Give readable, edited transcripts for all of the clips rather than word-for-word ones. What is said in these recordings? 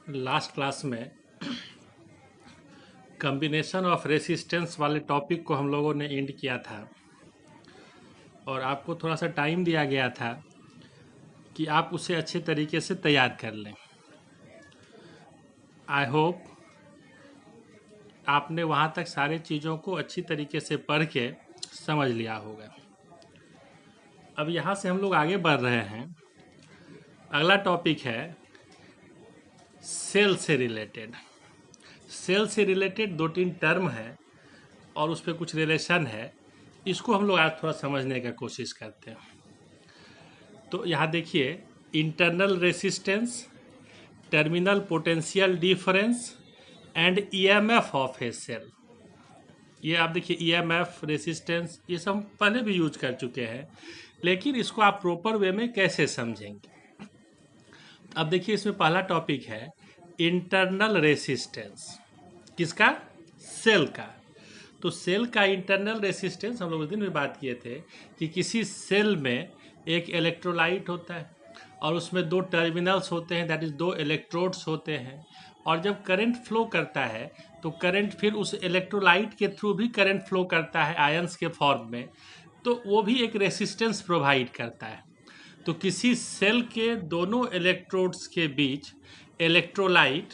Last class में combination of resistance वाले topic को हम लोगों ने एंड किया था और आपको थोड़ा सा टाइम दिया गया था कि आप उसे अच्छे तरीके से तैयार कर लें। आई होप आपने वहाँ तक सारे चीज़ों को अच्छी तरीके से पढ़ के समझ लिया होगा। अब यहाँ से हम लोग आगे बढ़ रहे हैं। अगला टॉपिक है सेल से रिलेटेड। सेल से रिलेटेड दो तीन टर्म है और उस पर कुछ रिलेशन है। इसको हम लोग आज थोड़ा समझने का कोशिश करते हैं। तो यहाँ देखिए, internal resistance, terminal potential difference and EMF of a cell. ये आप देखिए, ईएमएफ, रेसिस्टेंस, ये सब हम पहले भी यूज कर चुके हैं, लेकिन इसको आप प्रॉपर वे में कैसे समझेंगे। अब देखिए, इसमें पहला टॉपिक है इंटरनल रेसिस्टेंस। किसका? सेल का। तो सेल का इंटरनल रेसिस्टेंस हम लोग उस दिन भी बात किए थे कि किसी सेल में एक इलेक्ट्रोलाइट होता है और उसमें दो टर्मिनल्स होते हैं, दैट इज दो इलेक्ट्रोड्स होते हैं, और जब करंट फ्लो करता है तो करंट फिर उस इलेक्ट्रोलाइट के थ्रू भी करंट फ्लो करता है आयंस के फॉर्म में, तो वो भी एक रेसिस्टेंस प्रोवाइड करता है। तो किसी सेल के दोनों इलेक्ट्रोड्स के बीच इलेक्ट्रोलाइट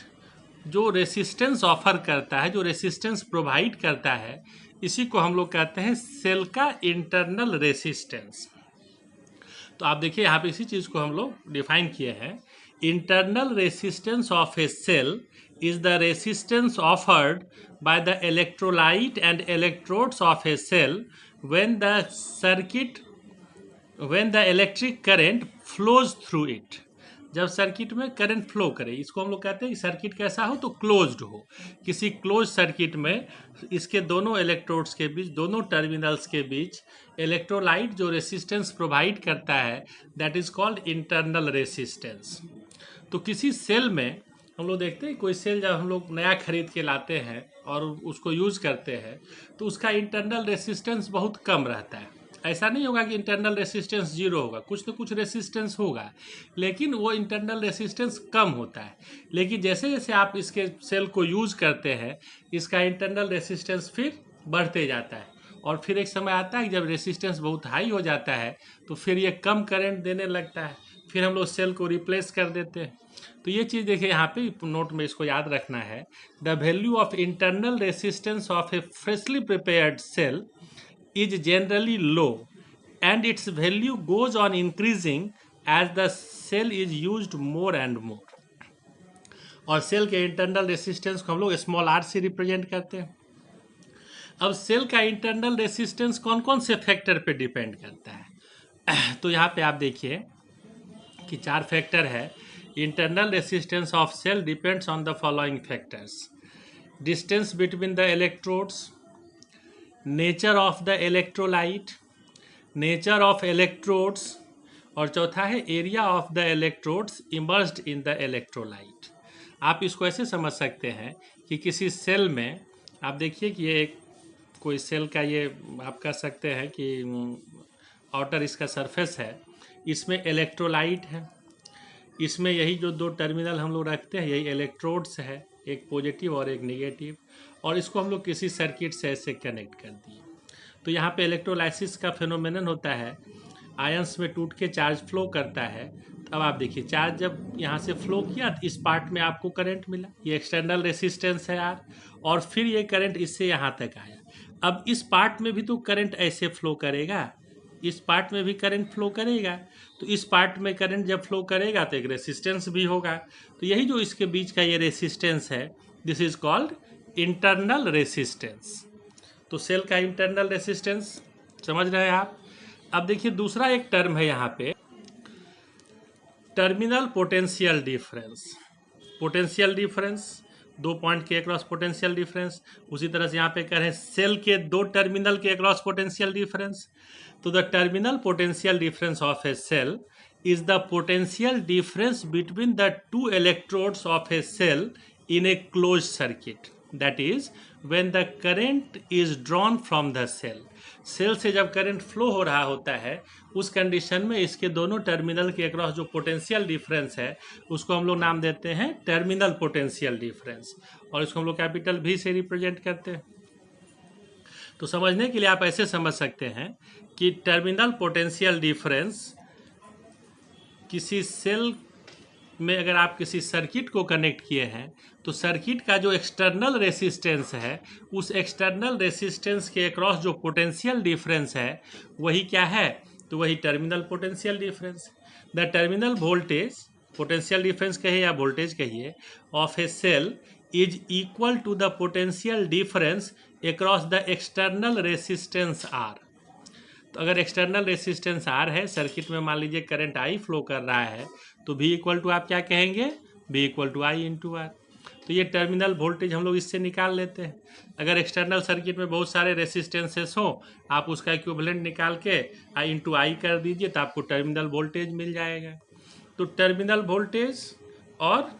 जो रेसिस्टेंस ऑफर करता है, जो रेसिस्टेंस प्रोवाइड करता है, इसी को हम लोग कहते हैं सेल का इंटरनल रेसिस्टेंस। तो आप देखिए, यहाँ पे इसी चीज़ को हम लोग डिफाइन किए हैं। Internal resistance of a cell is the resistance offered by the electrolyte and electrodes of a cell when the electric current flows through it। जब सर्किट में करंट फ्लो करे, इसको हम लोग कहते हैं कि सर्किट कैसा हो तो क्लोज्ड हो। किसी क्लोज सर्किट में इसके दोनों इलेक्ट्रोड्स के बीच, दोनों टर्मिनल्स के बीच इलेक्ट्रोलाइट जो रेसिस्टेंस प्रोवाइड करता है, that is called internal resistance. तो किसी सेल में हम लोग देखते हैं, कोई सेल जब हम लोग नया खरीद के लाते हैं और उसको यूज करते हैं तो उसका इंटरनल रेसिस्टेंस बहुत कम रहता है। ऐसा नहीं होगा कि इंटरनल रेसिस्टेंस जीरो होगा, कुछ तो कुछ रेसिस्टेंस होगा, लेकिन वो इंटरनल रेसिस्टेंस कम होता है। लेकिन जैसे जैसे आप इसके सेल को यूज करते हैं, इसका इंटरनल रेसिस्टेंस फिर बढ़ते जाता है, और फिर एक समय आता है जब रेसिस्टेंस बहुत हाई हो जाता है तो फिर ये कम करंट देने लगता है, फिर हम लोग सेल को रिप्लेस कर देते हैं। तो ये चीज़ देखिए, यहाँ पे नोट में इसको याद रखना है। The value of internal resistance of a freshly prepared cell is generally low and its value goes on increasing as the cell is used more and more। और सेल के इंटरनल रेसिस्टेंस को हम लोग स्मॉल आर से represent करते हैं। अब cell का इंटरनल रेसिस्टेंस कौन कौन से फैक्टर पे डिपेंड करता है? तो यहाँ पे आप देखिए कि 4 फैक्टर है। Internal resistance of cell depends on the following factors: distance between the electrodes, nature of the electrolyte, nature of electrodes, और चौथा है area of the electrodes immersed in the electrolyte. आप इसको ऐसे समझ सकते हैं कि किसी सेल में आप देखिए कि ये एक कोई सेल का, ये आप कह सकते हैं कि आउटर इसका सरफेस है, इसमें इलेक्ट्रोलाइट है, इसमें यही जो दो टर्मिनल हम लोग रखते हैं यही इलेक्ट्रोड्स है, एक पॉजिटिव और एक नेगेटिव, और इसको हम लोग किसी सर्किट से ऐसे कनेक्ट कर दिए। तो यहाँ पे इलेक्ट्रोलाइसिस का फिनोमेनन होता है, आयंस में टूट के चार्ज फ्लो करता है। अब आप देखिए, चार्ज जब यहाँ से फ्लो किया तो इस पार्ट में आपको करंट मिला, ये एक्सटर्नल रेसिस्टेंस है आर, और फिर ये करंट इससे यहाँ तक आया। अब इस पार्ट में भी तो करंट ऐसे फ्लो करेगा, इस पार्ट में भी करंट फ्लो करेगा, तो इस पार्ट में करंट जब फ्लो करेगा तो एक रेसिस्टेंस भी होगा। तो यही जो इसके बीच का ये रेसिस्टेंस है, this is called internal resistance. तो सेल का इंटरनल रेसिस्टेंस समझ रहे हैं आप। अब देखिए, दूसरा एक टर्म है यहाँ पे, terminal potential difference. Potential difference, 2 point के अक्रॉस पोटेंशियल डिफरेंस। उसी तरह से यहाँ पे कह रहे हैं सेल के 2 टर्मिनल के अक्रॉस पोटेंशियल डिफरेंस। तो the terminal potential difference of a cell is the potential difference between the 2 electrodes of a cell in a closed circuit, that is when the current is drawn from the cell। Cell से जब current flow हो रहा होता है उस condition में इसके दोनों टर्मिनल के अक्रॉस जो पोटेंशियल डिफरेंस है उसको हम लोग नाम देते हैं टर्मिनल पोटेंशियल डिफरेंस, और इसको हम लोग कैपिटल V से रिप्रेजेंट करते हैं। तो समझने के लिए आप ऐसे समझ सकते हैं कि टर्मिनल पोटेंशियल डिफरेंस किसी सेल में अगर आप किसी सर्किट को कनेक्ट किए हैं तो सर्किट का जो एक्सटर्नल रेसिस्टेंस है उस एक्सटर्नल रेसिस्टेंस के अक्रॉस जो पोटेंशियल डिफरेंस है वही क्या है, तो वही terminal potential difference. The terminal voltage, potential difference कहिए या वोल्टेज कहिए, of a cell is equal to the potential difference across the external resistance R. तो अगर एक्सटर्नल रेसिस्टेंस आर है, सर्किट में मान लीजिए करंट आई फ्लो कर रहा है, तो V इक्वल टू आप क्या कहेंगे, V equal to I into R. तो ये टर्मिनल वोल्टेज हम लोग इससे निकाल लेते हैं। अगर एक्सटर्नल सर्किट में बहुत सारे रेसिस्टेंसेस हो, आप उसका इक्विवेलेंट निकाल के आई इंटू आई कर दीजिए तो आपको टर्मिनल वोल्टेज मिल जाएगा। तो टर्मिनल वोल्टेज और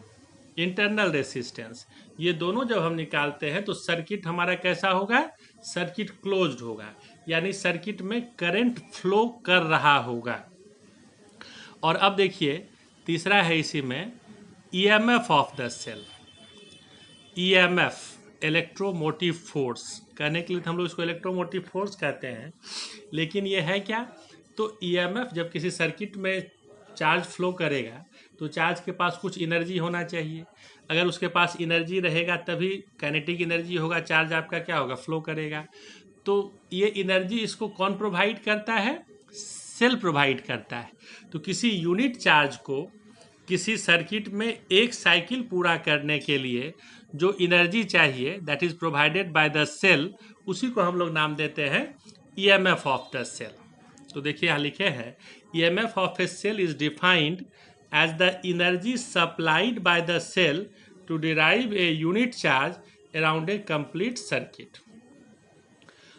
इंटरनल रेसिस्टेंस ये दोनों जब हम निकालते हैं तो सर्किट हमारा कैसा होगा, सर्किट क्लोज्ड होगा, यानी सर्किट में करंट फ्लो कर रहा होगा। और अब देखिए तीसरा है इसी में EMF of the cell. EMF electromotive force, कहने के लिए हम लोग इसको इलेक्ट्रोमोटिव फोर्स कहते हैं, लेकिन ये है क्या, तो ईएमएफ जब किसी सर्किट में चार्ज फ्लो करेगा तो चार्ज के पास कुछ एनर्जी होना चाहिए। अगर उसके पास एनर्जी रहेगा तभी काइनेटिक एनर्जी होगा, चार्ज आपका क्या होगा, फ्लो करेगा। तो ये एनर्जी इसको कौन प्रोवाइड करता है, सेल प्रोवाइड करता है। तो किसी यूनिट चार्ज को किसी सर्किट में एक साइकिल पूरा करने के लिए जो एनर्जी चाहिए that is provided by the cell, उसी को हम लोग नाम देते हैं ईएमएफ ऑफ द सेल। तो देखिए यहाँ लिखे हैं EMF of a cell is defined as the energy supplied by the cell to drive a unit charge around a complete circuit.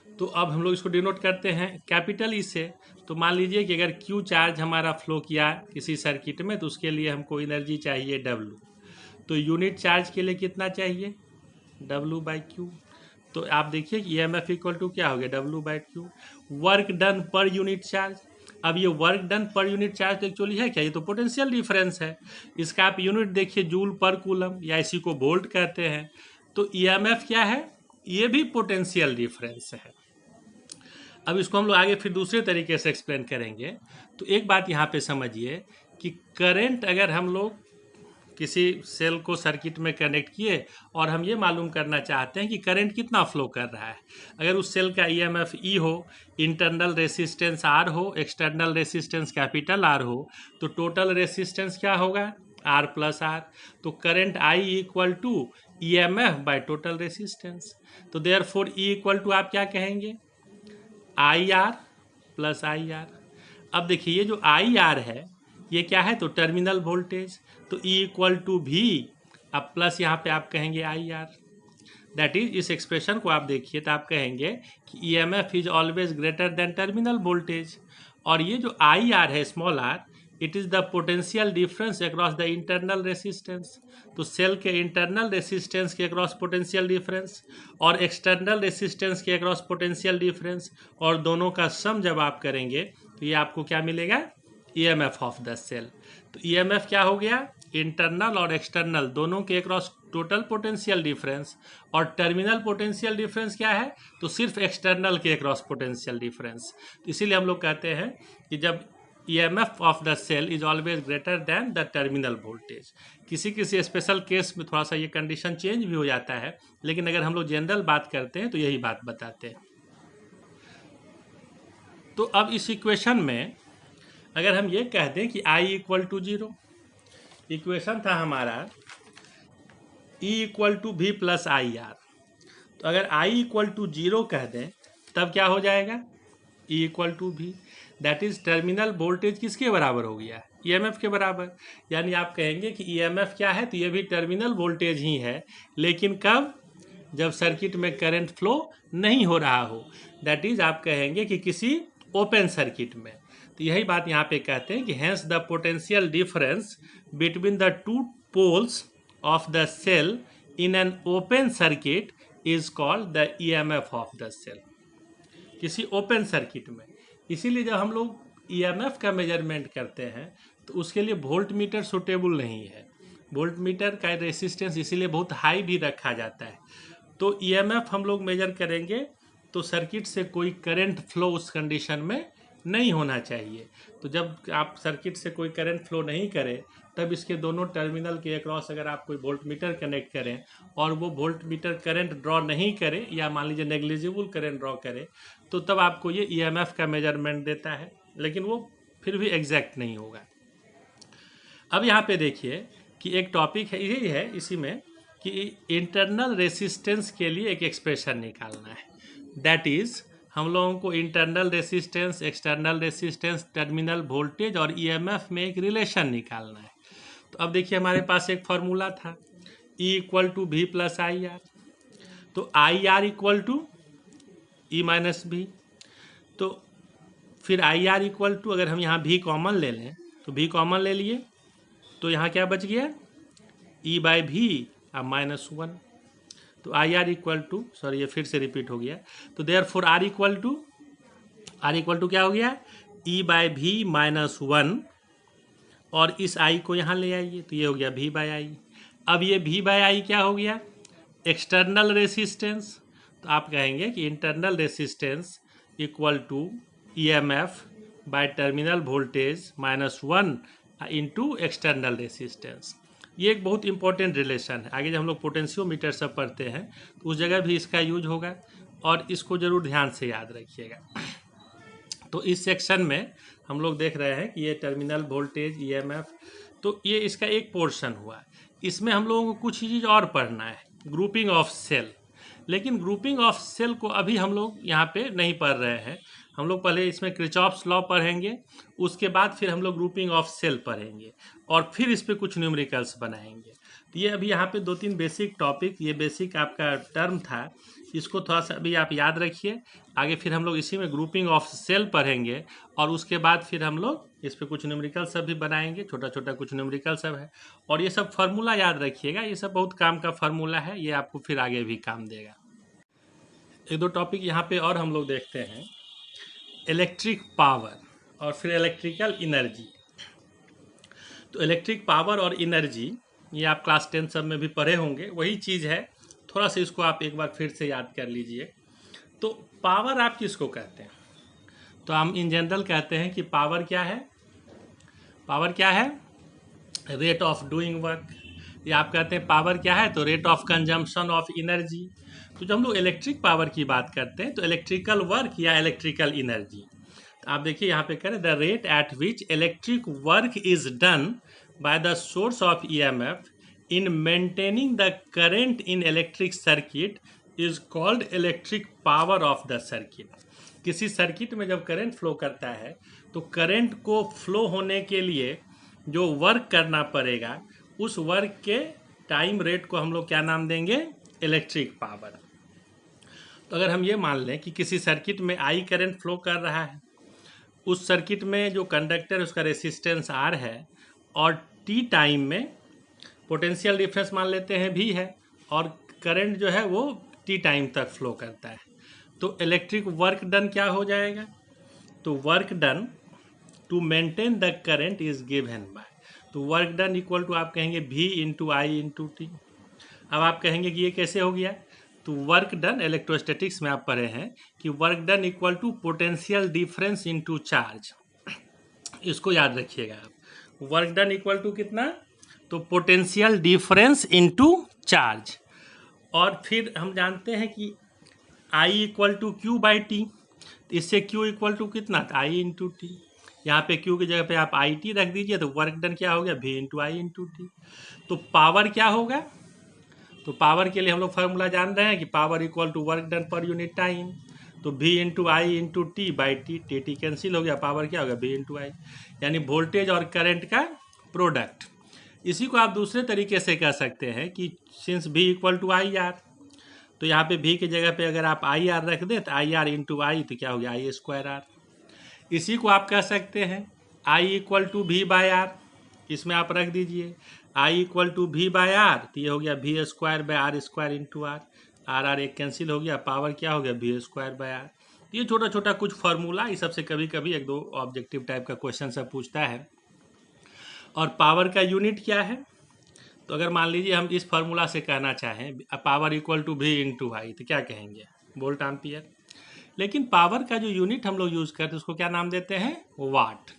तो अब हम लोग इसको डिनोट करते हैं कैपिटल ई से। तो मान लीजिए कि अगर Q चार्ज हमारा फ्लो किया किसी सर्किट में तो उसके लिए हमको एनर्जी चाहिए W, तो यूनिट चार्ज के लिए कितना चाहिए, W/Q। तो आप देखिए कि EMF इक्वल टू क्या हो गया, W/Q, work done per unit charge. अब ये work done per unit charge actually है क्या, ये तो पोटेंशियल डिफरेंस है। इसका आप यूनिट देखिए जूल पर कूलम या इसी को वोल्ट कहते हैं। तो EMF क्या है, ये भी पोटेंशियल डिफरेंस है। अब इसको हम लोग आगे फिर दूसरे तरीके से एक्सप्लेन करेंगे। तो एक बात यहाँ पे समझिए कि करंट अगर हम लोग किसी सेल को सर्किट में कनेक्ट किए और हम ये मालूम करना चाहते हैं कि करंट कितना फ्लो कर रहा है, अगर उस सेल का ईएमएफ ई हो, इंटरनल रेसिस्टेंस आर हो, एक्सटर्नल रेसिस्टेंस कैपिटल आर हो, तो टोटल रेसिस्टेंस क्या होगा, आर प्लस आर। तो current I equal to EMF by total resistance. तो देयरफॉर ई इक्वल टू आप क्या कहेंगे, I R plus I r. अब देखिए ये जो आई आर है ये क्या है, तो टर्मिनल वोल्टेज। तो E इक्वल टू V, अब प्लस यहाँ पे आप कहेंगे आई आर। दैट इज इस एक्सप्रेशन को आप देखिए तो आप कहेंगे कि EMF is always greater than terminal voltage. और ये जो आई आर है small r, it is the potential difference across the internal resistance. तो सेल के इंटरनल रेसिस्टेंस के अक्रॉस पोटेंशियल डिफरेंस और एक्सटर्नल रेसिस्टेंस के अक्रॉस पोटेंशियल डिफरेंस, और दोनों का सम जब आप करेंगे तो ये आपको क्या मिलेगा, EMF ऑफ द सेल। तो EMF क्या हो गया, इंटरनल और एक्सटर्नल दोनों के अक्रॉस टोटल पोटेंशियल डिफरेंस, और टर्मिनल पोटेंशियल डिफरेंस क्या है, तो सिर्फ एक्सटर्नल के अक्रॉस पोटेंशियल डिफरेंस। तो इसीलिए हम लोग कहते हैं कि जब EMF of the cell is always greater than the terminal voltage. किसी किसी स्पेशल केस में थोड़ा सा ये कंडीशन चेंज भी हो जाता है, लेकिन अगर हम लोग जनरल बात करते हैं तो यही बात बताते हैं। तो अब इस इक्वेशन में अगर हम ये कह दें कि I इक्वल टू 0, इक्वेशन था हमारा E equal to V plus I are. तो अगर I इक्वल टू 0 कह दें तब क्या हो जाएगा, E equal to V। That is terminal voltage किसके बराबर हो गया, EMF के बराबर। यानी आप कहेंगे कि EMF क्या है, तो ये भी टर्मिनल वोल्टेज ही है, लेकिन कब, जब सर्किट में करंट फ्लो नहीं हो रहा हो। दैट इज आप कहेंगे कि किसी ओपन सर्किट में। तो यही बात यहाँ पे कहते हैं कि hence the potential difference between the two poles of the cell in an open circuit is called the EMF of the cell. किसी ओपन सर्किट में। इसीलिए जब हम लोग ईएमएफ का मेजरमेंट करते हैं तो उसके लिए वोल्ट मीटर सुटेबल नहीं है। वोल्ट मीटर का रेसिस्टेंस इसीलिए बहुत हाई भी रखा जाता है। तो ईएमएफ हम लोग मेजर करेंगे तो सर्किट से कोई करंट फ्लो उस कंडीशन में नहीं होना चाहिए। तो जब आप सर्किट से कोई करंट फ्लो नहीं करें तब इसके दोनों टर्मिनल के अक्रॉस अगर आप कोई वोल्ट मीटर कनेक्ट करें और वो वोल्ट मीटर करंट ड्रॉ नहीं करे या मान लीजिए नेग्लिजिबल करंट ड्रॉ करे तो तब आपको ये ईएमएफ का मेजरमेंट देता है, लेकिन वो फिर भी एग्जैक्ट नहीं होगा। अब यहाँ पे देखिए कि एक टॉपिक है, यही है इसी में कि इंटरनल रेसिस्टेंस के लिए एक एक्सप्रेशन निकालना है। दैट इज़ हम लोगों को internal resistance, external resistance, terminal voltage और ईएमएफ में एक रिलेशन निकालना है। तो अब देखिए हमारे पास एक फार्मूला था E equal to V plus I are. तो I are equal to E minus V. तो फिर आई आर इक्वल टू, अगर हम यहाँ भी कॉमन ले लें तो भी कॉमन ले लिए तो यहाँ क्या बच गया E बाई भी अब -1। तो I are equal to, sorry ये फिर से रिपीट हो गया, तो therefore r equal to क्या हो गया E बाई भी -1 और इस आई को यहाँ ले आइए तो ये हो गया V बाई आई। अब ये V बाई आई क्या हो गया एक्सटर्नल रेसिस्टेंस। तो आप कहेंगे कि internal resistance equal to EMF by terminal voltage -1 into external resistance. ये एक बहुत इंपॉर्टेंट रिलेशन है। आगे जब हम लोग पोटेंशियोमीटर सब पढ़ते हैं तो उस जगह भी इसका यूज होगा और इसको जरूर ध्यान से याद रखिएगा। तो इस सेक्शन में हम लोग देख रहे हैं कि ये टर्मिनल वोल्टेज EMF, तो ये इसका एक पोर्शन हुआ। इसमें हम लोगों को कुछ चीज़ और पढ़ना है, ग्रुपिंग ऑफ सेल। लेकिन ग्रुपिंग ऑफ सेल को अभी हम लोग यहाँ पे नहीं पढ़ रहे हैं। हम लोग पहले इसमें किरचॉफ्स लॉ पढ़ेंगे, उसके बाद फिर हम लोग ग्रुपिंग ऑफ सेल पढ़ेंगे और फिर इस पर कुछ न्यूमेरिकल्स बनाएंगे। तो ये अभी यहाँ पे 2-3 बेसिक टॉपिक, ये बेसिक आपका टर्म था, इसको थोड़ा सा अभी आप याद रखिए। आगे फिर हम लोग इसी में ग्रुपिंग ऑफ सेल पढ़ेंगे और उसके बाद फिर हम लोग इस पर कुछ न्यूमेरिकल सब भी बनाएंगे, छोटा छोटा कुछ न्यूमेरिकल सब है। और ये सब फार्मूला याद रखिएगा, ये सब बहुत काम का फार्मूला है, ये आपको फिर आगे भी काम देगा। 1-2 टॉपिक यहाँ पे और हम लोग देखते हैं, इलेक्ट्रिक पावर और फिर इलेक्ट्रिकल एनर्जी। तो इलेक्ट्रिक पावर और एनर्जी ये आप क्लास 10 सब में भी पढ़े होंगे, वही चीज़ है, थोड़ा सा इसको आप एक बार फिर से याद कर लीजिए। तो पावर आप किसको कहते हैं? तो हम इन जनरल कहते हैं कि पावर क्या है, पावर क्या है रेट ऑफ डूइंग वर्क, या आप कहते हैं पावर क्या है तो rate of consumption of energy. तो जब हम लोग इलेक्ट्रिक पावर की बात करते हैं तो इलेक्ट्रिकल वर्क या इलेक्ट्रिकल एनर्जी, तो आप देखिए यहाँ पे करें the rate at which electric work is done by the source of EMF in maintaining the current in electric circuit is called electric power of the circuit। किसी circuit में जब करंट फ्लो करता है तो करंट को flow होने के लिए जो वर्क करना पड़ेगा उस वर्क के टाइम रेट को हम लोग क्या नाम देंगे, इलेक्ट्रिक पावर। तो अगर हम ये मान लें कि किसी सर्किट में I करंट फ्लो कर रहा है, उस सर्किट में जो कंडक्टर उसका रेसिस्टेंस R है और T टाइम में पोटेंशियल डिफरेंस मान लेते हैं भी है और करंट जो है वो T टाइम तक फ्लो करता है, तो इलेक्ट्रिक वर्क डन क्या हो जाएगा, तो work done to maintain the current is given by, तो वर्क डन इक्वल टू आप कहेंगे V into I into t. अब आप कहेंगे कि ये कैसे हो गया, तो वर्क डन इलेक्ट्रोस्टैटिक्स में आप पढ़े हैं कि work done equal to potential difference into charge, इसको याद रखिएगा आप। वर्क डन इक्वल टू कितना, तो पोटेंशियल डिफरेंस इनटू चार्ज। और फिर हम जानते हैं कि I equal to Q by t, इससे Q इक्वल टू कितना, I इंटू टी। यहाँ पे Q की जगह पे आप आई टी रख दीजिए तो वर्क डन क्या हो गया, V into I into T. तो पावर क्या होगा, तो पावर के लिए हम लोग फार्मूला जान रहे हैं कि power equal to work done per unit time, तो V into I into t by t, t cancel हो गया, पावर क्या होगा V इंटू आई, यानी वोल्टेज और करंट का प्रोडक्ट। इसी को आप दूसरे तरीके से कह सकते हैं कि since V equal to I are, तो यहाँ पे V की जगह पे अगर आप आई आर रख दें तो आई आर इंटू आई तो क्या हो गया आई स्क्वायर आर। इसी को आप कह सकते हैं I equal to V by R, इसमें आप रख दीजिए I equal to V by R, तो ये हो गया V square by R square into R, R एक कैंसिल हो गया, पावर क्या हो गया V स्क्वायर बाय आर। ये छोटा छोटा कुछ फार्मूला, इस सबसे कभी कभी एक दो ऑब्जेक्टिव टाइप का क्वेश्चन सब पूछता है। और पावर का यूनिट क्या है? तो अगर मान लीजिए हम इस फार्मूला से कहना चाहें power equal to V into I, तो क्या कहेंगे? Volt ampere. लेकिन पावर का जो यूनिट हम लोग यूज़ करते हैं उसको क्या नाम देते हैं? वाट।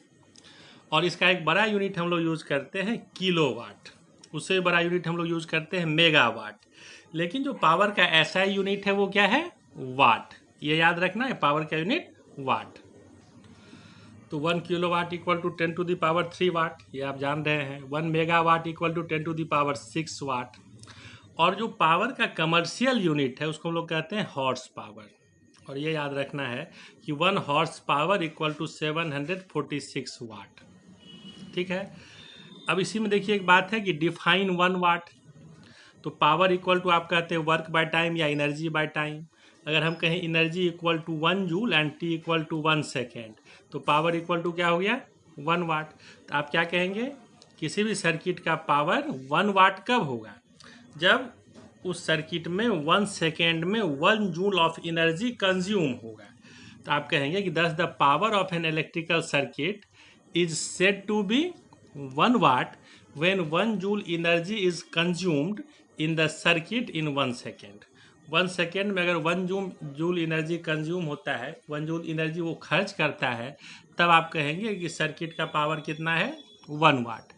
और इसका एक बड़ा यूनिट हम लोग यूज़ करते हैं किलो वाट, उससे बड़ा यूनिट हम लोग यूज़ करते हैं मेगावाट। लेकिन जो पावर का ऐसा यूनिट है वो क्या है? वाट। ये याद रखना है, पावर का यूनिट वाट। तो 1 kilowatt equal to 10 to the power 3 watt, ये आप जान रहे हैं। 1 megawatt equal to 10 to the power 6 watt. और जो पावर का कमर्शियल यूनिट है उसको हम लोग कहते हैं हॉर्स पावर। और ये याद रखना है कि 1 हॉर्स पावर इक्वल टू 746 वाट। ठीक है। अब इसी में देखिए एक बात है कि डिफाइन 1 वाट। तो पावर इक्वल टू आप कहते हैं वर्क बाय टाइम या एनर्जी बाय टाइम। अगर हम कहें energy equal to 1 joule and t equal to 1 second, तो पावर इक्वल टू क्या हो गया? 1 वाट। तो आप क्या कहेंगे? किसी भी सर्किट का पावर 1 वाट कब होगा? जब उस सर्किट में 1 सेकेंड में 1 जूल ऑफ एनर्जी कंज्यूम होगा। तो आप कहेंगे कि thus the power of an electrical circuit is said to be 1 watt when 1 joule energy is consumed in the circuit in 1 second। 1 second में अगर 1 जूल एनर्जी कंज्यूम होता है, 1 जूल एनर्जी वो खर्च करता है, तब आप कहेंगे कि सर्किट का पावर कितना है? 1 वाट।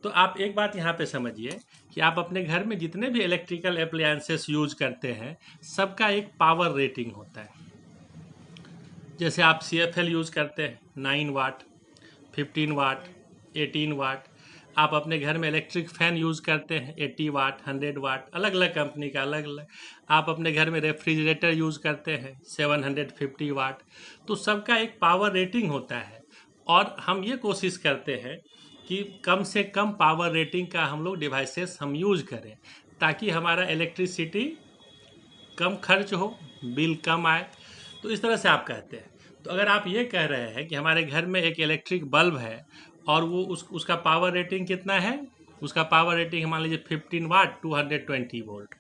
तो आप एक बात यहाँ पे समझिए कि आप अपने घर में जितने भी इलेक्ट्रिकल अप्लायंसेस यूज करते हैं सबका एक पावर रेटिंग होता है। जैसे आप CFL यूज़ करते हैं 9 वाट, 15 वाट, 18 वाट। आप अपने घर में इलेक्ट्रिक फैन यूज़ करते हैं 80 वाट, 100 वाट, अलग अलग कंपनी का अलग अलग। आप अपने घर में रेफ्रिजरेटर यूज़ करते हैं 750 वाट। तो सबका एक पावर रेटिंग होता है और हम ये कोशिश करते हैं कि कम से कम पावर रेटिंग का हम लोग डिवाइसेस हम यूज़ करें ताकि हमारा इलेक्ट्रिसिटी कम खर्च हो, बिल कम आए। तो इस तरह से आप कहते हैं। तो अगर आप ये कह रहे हैं कि हमारे घर में एक इलेक्ट्रिक बल्ब है और वो उसका पावर रेटिंग कितना है? उसका पावर रेटिंग मान लीजिए 15 वाट 220 वोल्ट।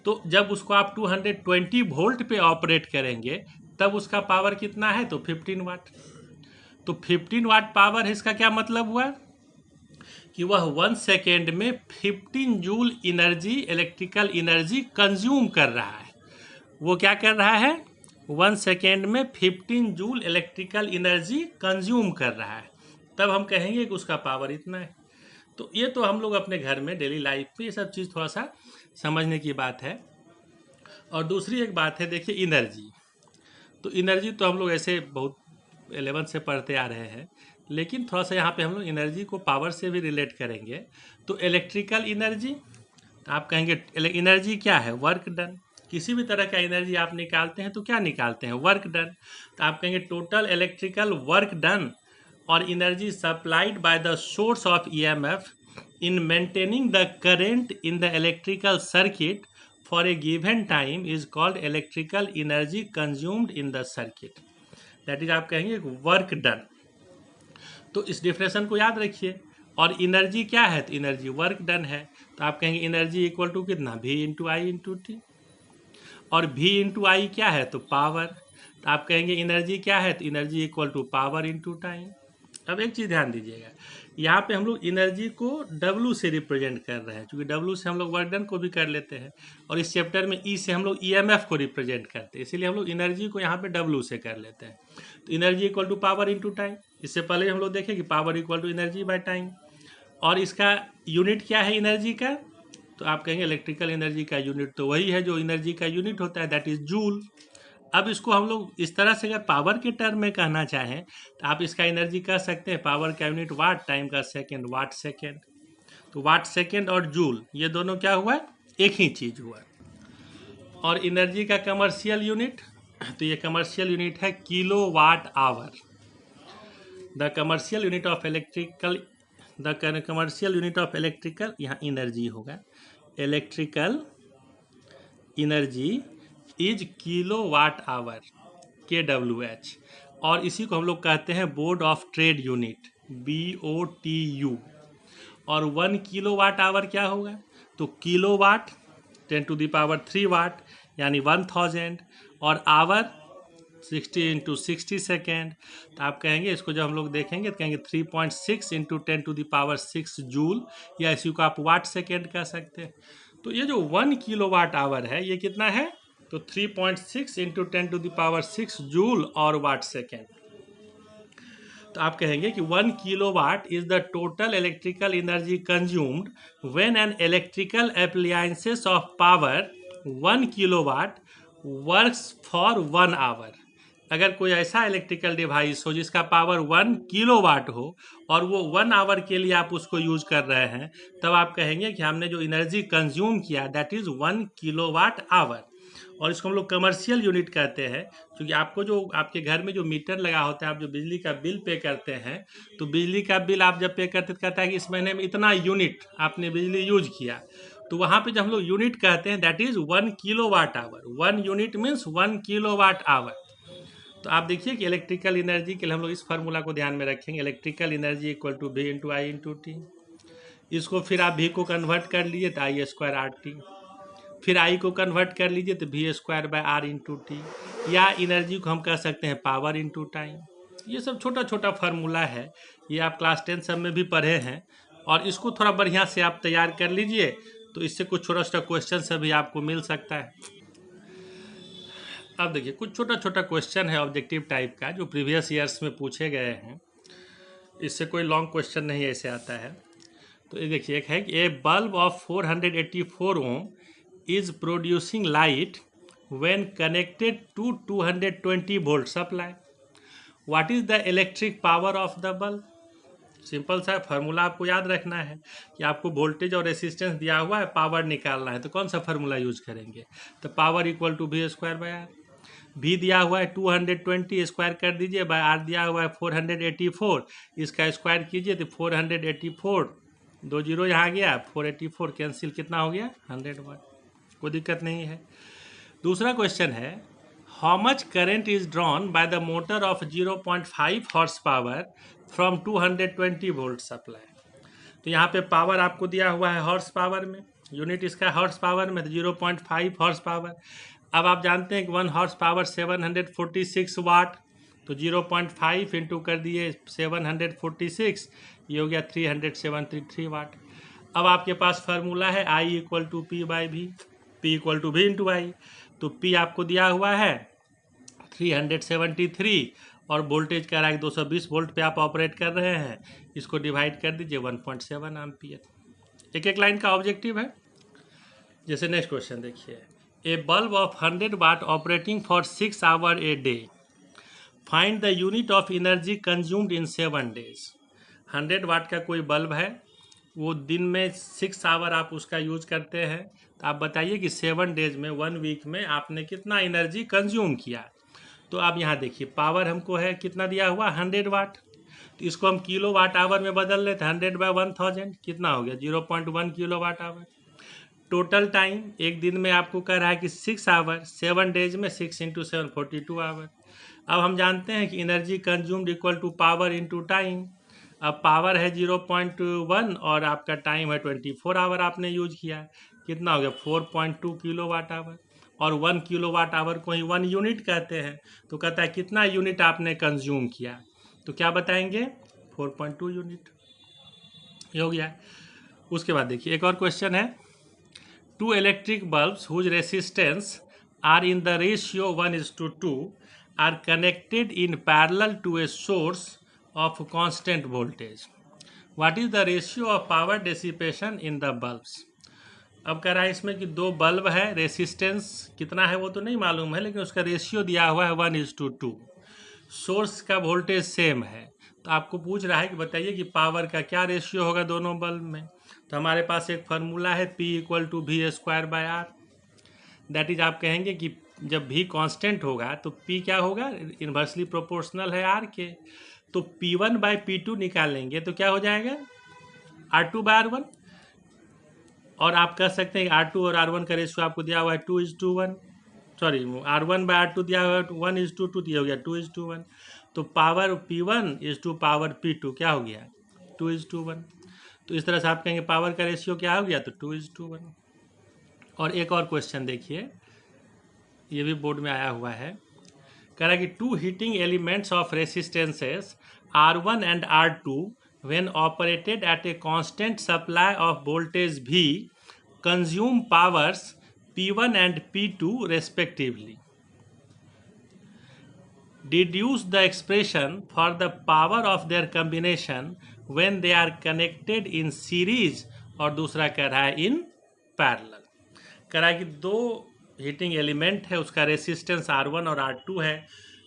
तो जब उसको आप 220 वोल्ट पे ऑपरेट करेंगे तब उसका पावर कितना है? तो 15 वाट। तो 15 वाट पावर है, इसका क्या मतलब हुआ कि वह 1 सेकेंड में 15 joule energy, electrical energy consume कर रहा है। वो क्या कर रहा है? 1 सेकेंड में 15 जूल इलेक्ट्रिकल एनर्जी कंज्यूम कर रहा है। तब हम कहेंगे कि उसका पावर इतना है। तो ये तो हम लोग अपने घर में डेली लाइफ में ये सब चीज़ थोड़ा सा समझने की बात है। और दूसरी एक बात है, देखिए एनर्जी। तो एनर्जी तो हम लोग ऐसे बहुत 11 से पढ़ते आ रहे हैं, लेकिन थोड़ा सा यहाँ पे हम लोग एनर्जी को पावर से भी रिलेट करेंगे। तो इलेक्ट्रिकल एनर्जी, तो आप कहेंगे एनर्जी क्या है? Work done. किसी भी तरह का एनर्जी आप निकालते हैं तो क्या निकालते हैं? Work done. तो आप कहेंगे टोटल इलेक्ट्रिकल वर्क डन और energy supplied by the source of EMF in maintaining the current in the electrical circuit for a given time is called electrical energy consumed in the circuit। That is आप कहेंगे work done. तो इस डिफरेंशन को याद रखिए। और energy क्या है? तो एनर्जी वर्क डन है। तो आप कहेंगे एनर्जी इक्वल टू कितना? V into I into T. और V इंटू आई क्या है? तो पावर। तो आप कहेंगे एनर्जी क्या है? तो energy equal to power into time. अब एक चीज़ ध्यान दीजिएगा, यहाँ पे हम लोग एनर्जी को W से रिप्रेजेंट कर रहे हैं, क्योंकि W से हम लोग वर्क डन को भी कर लेते हैं और इस चैप्टर में E से हम लोग EMF को रिप्रेजेंट करते हैं, इसीलिए हम लोग एनर्जी को यहाँ पे W से कर लेते हैं। तो energy equal to power into time. इससे पहले हम लोग देखें कि power equal to energy by time. और इसका यूनिट क्या है एनर्जी का? तो आप कहेंगे इलेक्ट्रिकल एनर्जी का यूनिट तो वही है जो एनर्जी का यूनिट होता है, दैट इज जूल। अब इसको हम लोग इस तरह से अगर पावर के टर्म में कहना चाहें तो आप इसका एनर्जी कह सकते हैं पावर का यूनिट वाट, टाइम का सेकेंड, वाट सेकेंड। तो वाट सेकेंड और जूल ये दोनों क्या हुआ? एक ही चीज़ हुआ। और एनर्जी का कमर्शियल यूनिट, तो ये कमर्शियल यूनिट है kilo watt hour. The commercial unit of electrical, the commercial unit of electrical, यहाँ एनर्जी होगा, electrical energy is kilo watt hour, KWH। और इसी को हम लोग कहते हैं board of trade unit, BOTU। और 1 किलो वाट आवर क्या होगा? तो kilowatt 10 to the power 3 watt यानी 1000, और आवर 60 इंटू 60 सेकेंड। तो आप कहेंगे इसको जब हम लोग देखेंगे तो कहेंगे 3.6 इंटू 10⁻6 जूल, या इसी को आप वाट सेकेंड कह सकते हैं। तो ये जो 1 किलोवाट आवर है ये कितना है, तो 3.6 इंटू 10⁻6 जूल और वाट सेकेंड। तो आप कहेंगे कि 1 kilowatt is the total electrical energy consumed when an electrical appliances of power 1 kilowatt works for 1 hour. अगर कोई ऐसा इलेक्ट्रिकल डिवाइस हो जिसका पावर 1 किलोवाट हो और वो 1 आवर के लिए आप उसको यूज कर रहे हैं, तब आप कहेंगे कि हमने जो एनर्जी कंज्यूम किया दैट इज 1 किलोवाट आवर। और इसको हम लोग कमर्शियल यूनिट कहते हैं, क्योंकि आपको जो आपके घर में जो मीटर लगा होता है, आप जो बिजली का बिल पे करते हैं, तो बिजली का बिल आप जब पे करते तो कहता है कि इस महीने में इतना यूनिट आपने बिजली यूज किया। तो वहाँ पे जब हम लोग यूनिट कहते हैं that is 1 kilowatt hour. 1 unit means 1 kilowatt hour. तो आप देखिए कि इलेक्ट्रिकल एनर्जी के लिए हम लोग इस फार्मूला को ध्यान में रखेंगे, electrical energy equal to V into I into t. इसको फिर आप V को कन्वर्ट कर लीजिए तो आई स्क्वायर आर टी, फिर आई को कन्वर्ट कर लीजिए तो V square by R into t, या एनर्जी को हम कह सकते हैं पावर इंटू टाइम। ये सब छोटा छोटा फार्मूला है, ये आप क्लास 10 सब में भी पढ़े हैं, और इसको थोड़ा बढ़िया से आप तैयार कर लीजिए तो इससे कुछ छोटा छोटा क्वेश्चन से भी आपको मिल सकता है। अब देखिए कुछ छोटा छोटा क्वेश्चन है ऑब्जेक्टिव टाइप का जो प्रीवियस ईयर्स में पूछे गए हैं, इससे कोई लॉन्ग क्वेश्चन नहीं ऐसे आता है। तो ये देखिए एक है कि a bulb of 484 ohm is producing light when connected to 220 volt supply. What is the electric power of the bulb? Simple सा फार्मूला आपको याद रखना है कि आपको वोल्टेज और रेसिस्टेंस दिया हुआ है, पावर निकालना है, तो कौन सा फार्मूला यूज करेंगे, तो power equal to V square by R. V दिया हुआ है 220, स्क्वायर कर दीजिए, बाय आर दिया हुआ है 484, इसका स्क्वायर कीजिए तो 484, 2 जीरो यहाँ गया, 484 कैंसिल, कितना हो गया 100 वाट। कोई दिक्कत नहीं है। दूसरा क्वेश्चन है how much current is drawn by the motor of 0.5 horse power from 220 volt supply. तो यहाँ पे पावर आपको दिया हुआ है हॉर्स पावर में, यूनिट इसका हॉर्स पावर में, तो 0.5 हॉर्स पावर। अब आप जानते हैं कि 1 हॉर्स पावर 746 वाट, तो 0.5 इंटू कर दिए 746, ये हो गया 373 वाट। अब आपके पास फार्मूला है I equal to P by V, P equal to V into I. तो P आपको दिया हुआ है 373 और वोल्टेज कह रहा है 220 वोल्ट पे आप ऑपरेट कर रहे हैं, इसको डिवाइड कर दीजिए 1.7 एम्पियर। एक एक लाइन का ऑब्जेक्टिव है। जैसे नेक्स्ट क्वेश्चन देखिए, a bulb of 100 watt operating for 6 hour a day, find the unit of energy consumed in 7 days. 100 watt का कोई बल्ब है, वो दिन में 6 आवर आप उसका यूज करते हैं, तो आप बताइए कि 7 डेज में 1 वीक में आपने कितना एनर्जी कंज्यूम किया। तो आप यहाँ देखिए पावर हमको है कितना दिया हुआ 100 वाट, तो इसको हम किलो वाट आवर में बदल लेते हैं, 100 बाय 1000 कितना हो गया 0.1 किलो वाट आवर। टोटल टाइम एक दिन में आपको कह रहा है कि 6 आवर, 7 डेज में 6 इंटू 7 42 आवर। अब हम जानते हैं कि energy consumed equal to power into time. अब पावर है 0.1 और आपका टाइम है 24 आवर आपने यूज किया, कितना हो गया 4.2 किलो वाट आवर। और 1 किलो वाट आवर को ही 1 यूनिट कहते हैं, तो कहता है कितना यूनिट आपने कंज्यूम किया, तो क्या बताएंगे 4.2 यूनिट, ये हो गया। उसके बाद देखिए एक और क्वेश्चन है, 2 electric bulbs whose resistance are in the ratio 1:2 are connected in parallel to a source of constant voltage. What is the ratio of power dissipation in the bulbs? अब कह रहा है इसमें कि 2 बल्ब है, रेसिस्टेंस कितना है वो तो नहीं मालूम है, लेकिन उसका रेशियो दिया हुआ है 1:2, सोर्स का वोल्टेज सेम है। तो आपको पूछ रहा है कि बताइए कि पावर का क्या रेशियो होगा दोनों बल्ब में। तो हमारे पास एक फार्मूला है P equal to V square by R. That is आप कहेंगे कि जब V कांस्टेंट होगा तो P क्या होगा, इन्वर्सली प्रोपोर्शनल है R के, तो P1 बाई P2 निकालेंगे तो क्या हो जाएगा R2 बाय R1। और आप कह सकते हैं R2 और R1 का रेशियो आपको दिया हुआ है 2:1, सॉरी R1 बाय R2 दिया हुआ है 1:2, दिया हो गया 2:1। तो power P1 is to power P2 क्या हो गया 2:1। तो इस तरह से आप कहेंगे पावर का रेशियो क्या हो गया, तो 2:1। और एक और क्वेश्चन देखिए, ये भी बोर्ड में आया हुआ है, कह रहा है कि two heating elements of resistances R1 and R2 when operated at a constant supply of voltage V consume powers P1 and P2 respectively. Deduce the expression for the power of their combination when they are connected in series और दूसरा कह रहा है in parallel. कह रहा है कि दो हीटिंग एलिमेंट है, उसका रेसिस्टेंस R1 और R2 है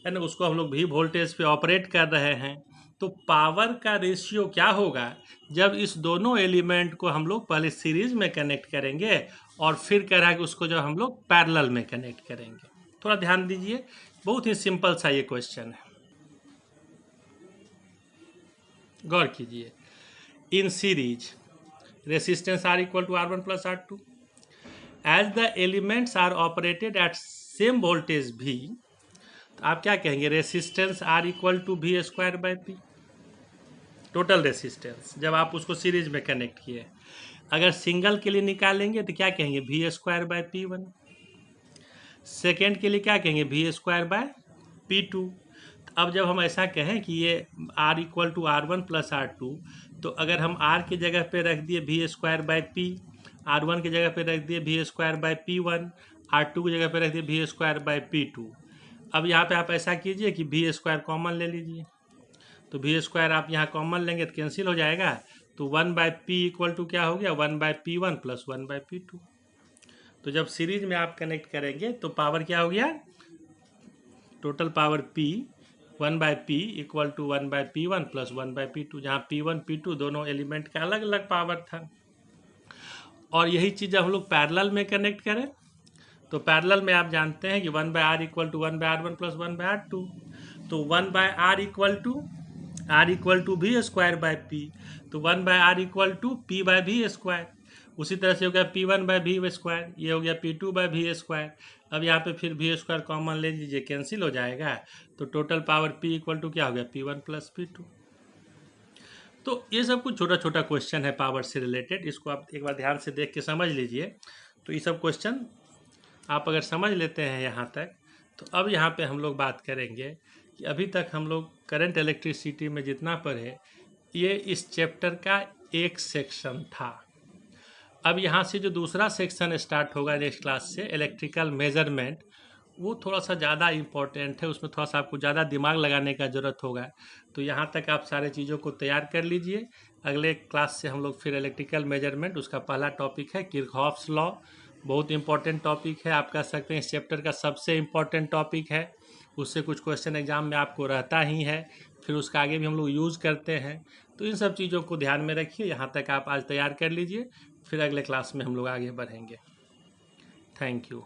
ना, उसको हम लोग भी वोल्टेज पे ऑपरेट कर रहे हैं। तो पावर का रेशियो क्या होगा जब इस दोनों एलिमेंट को हम लोग पहले सीरीज में कनेक्ट करेंगे और फिर कह रहा है कि उसको जब हम लोग पैरेलल में कनेक्ट करेंगे। थोड़ा ध्यान दीजिए, बहुत ही सिंपल सा ये क्वेश्चन है, गौर कीजिए। In series resistance R equal to R1 plus R2 as the elements are operated at same voltage V, तो आप क्या कहेंगे, resistance R equal to V square by P, total resistance जब आप उसको सीरीज में कनेक्ट किए। अगर सिंगल के लिए निकालेंगे तो क्या कहेंगे, V square by P1। Second के लिए क्या कहेंगे, V स्क्वायर बाय P2। अब जब हम ऐसा कहें कि ये R equal to R1 plus R2, तो अगर हम R की जगह पे रख दिए V square by P, R1 की जगह पे रख दिए V square bye P1, R2 की जगह पे रख दिए V स्क्वायर बाय P2। अब यहाँ पे आप ऐसा कीजिए कि V स्क्वायर कॉमन ले लीजिए, तो V स्क्वायर आप यहाँ कॉमन लेंगे तो कैंसिल हो जाएगा, तो 1 बाय P इक्वल टू क्या हो गया, 1 by P1 plus 1 by P2। तो जब सीरीज में आप कनेक्ट करेंगे तो पावर क्या हो गया, total power P 1 by P equal to 1 by P1 plus 1 by P2, जहाँ P1 P2 दोनों एलिमेंट का अलग अलग पावर था। और यही चीज़ जब हम लोग पैरेलल में कनेक्ट करें तो पैरेलल में आप जानते हैं कि 1 by R equal to 1 by R1 plus 1 by R2, तो 1 by R equal to V square by P, तो 1 by R equal to P by V square. उसी तरह से हो गया P1 बाय V स्क्वायर, ये हो गया P2 बाय V स्क्वायर। अब यहाँ पे फिर V स्क्वायर कॉमन ले लीजिए, कैंसिल हो जाएगा, तो total power P equal to क्या हो गया, P1 प्लस P2। तो ये सब कुछ छोटा छोटा क्वेश्चन है पावर से रिलेटेड, इसको आप एक बार ध्यान से देख के समझ लीजिए। तो ये सब क्वेश्चन आप अगर समझ लेते हैं यहाँ तक, तो अब यहाँ पे हम लोग बात करेंगे कि अभी तक हम लोग करंट इलेक्ट्रिसिटी में जितना पढ़े, ये इस चैप्टर का एक सेक्शन था। अब यहाँ से जो दूसरा सेक्शन स्टार्ट होगा नेक्स्ट क्लास से, इलेक्ट्रिकल मेजरमेंट, वो थोड़ा सा ज़्यादा इम्पोर्टेंट है, उसमें थोड़ा सा आपको ज़्यादा दिमाग लगाने का ज़रूरत होगा। तो यहाँ तक आप सारे चीज़ों को तैयार कर लीजिए। अगले क्लास से हम लोग फिर इलेक्ट्रिकल मेजरमेंट, उसका पहला टॉपिक है किरचॉफ्स लॉ, बहुत इंपॉर्टेंट टॉपिक है, आप कह सकते हैं इस चैप्टर का सबसे इम्पॉर्टेंट टॉपिक है। उससे कुछ क्वेश्चन एग्जाम में आपको रहता ही है, फिर उसका आगे भी हम लोग यूज़ करते हैं। तो इन सब चीज़ों को ध्यान में रखिए, यहाँ तक आप आज तैयार कर लीजिए, फिर अगले क्लास में हम लोग आगे बढ़ेंगे। Thank you.